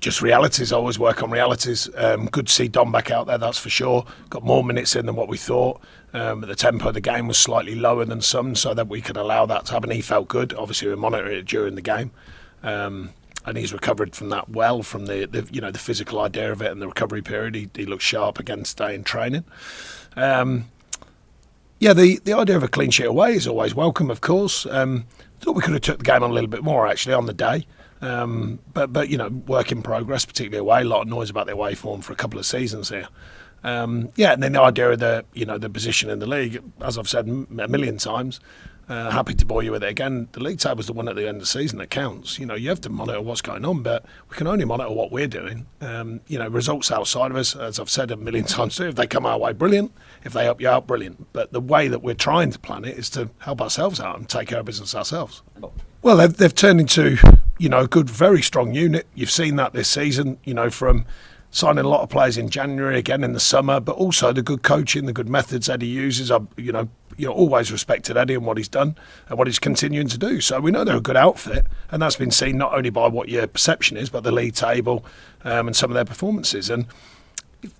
just realities. I always work on realities. Good to see Dom back out there, that's for sure. Got more minutes in than what we thought. The tempo of the game was slightly lower than some, so that we could allow that to happen. He felt good. Obviously, we monitored it during the game. And he's recovered from that well, from the physical idea of it and the recovery period. He looked sharp again today in training. The idea of a clean sheet away is always welcome, of course. Thought we could have took the game on a little bit more, actually, on the day. But work in progress, particularly away. A lot of noise about the away form for a couple of seasons here. And then the idea of the position in the league, as I've said a million times, happy to bore you with it again. The league table's the one at the end of the season that counts. You have to monitor what's going on, but we can only monitor what we're doing. Results outside of us, as I've said a million times too, if they come our way, brilliant. If they help you out, brilliant. But the way that we're trying to plan it is to help ourselves out and take care of business ourselves. Well, they've turned into, a good, very strong unit. You've seen that this season, from signing a lot of players in January, again in the summer, but also the good coaching, the good methods Eddie uses. Always respected Eddie and what he's done and what he's continuing to do. So we know they're a good outfit, and that's been seen not only by what your perception is, but the league table and some of their performances. And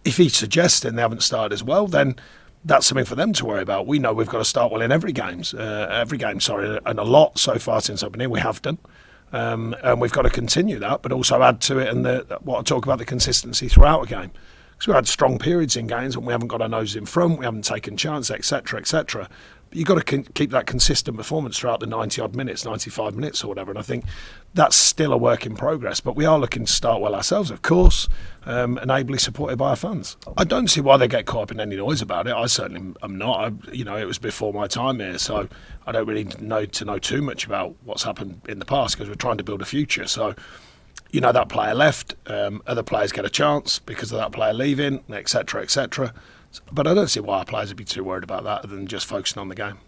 if he's suggesting they haven't started as well, then that's something for them to worry about. We know we've got to start well in every game, and a lot so far since I've been here we have done. And we've got to continue that, but also add to it and what I talk about, the consistency throughout a game. Because we've had strong periods in games when we haven't got our nose in front, we haven't taken chances, etc., etc. But you've got to keep that consistent performance throughout the 90-odd minutes, 95 minutes or whatever. And I think that's still a work in progress. But we are looking to start well ourselves, of course, and ably supported by our fans. I don't see why they get caught up in any noise about it. I certainly am not. It was before my time here, so I don't really know too much about what's happened in the past, because we're trying to build a future. So, that player left, other players get a chance because of that player leaving, etc., etc. But I don't see why our players would be too worried about that other than just focusing on the game.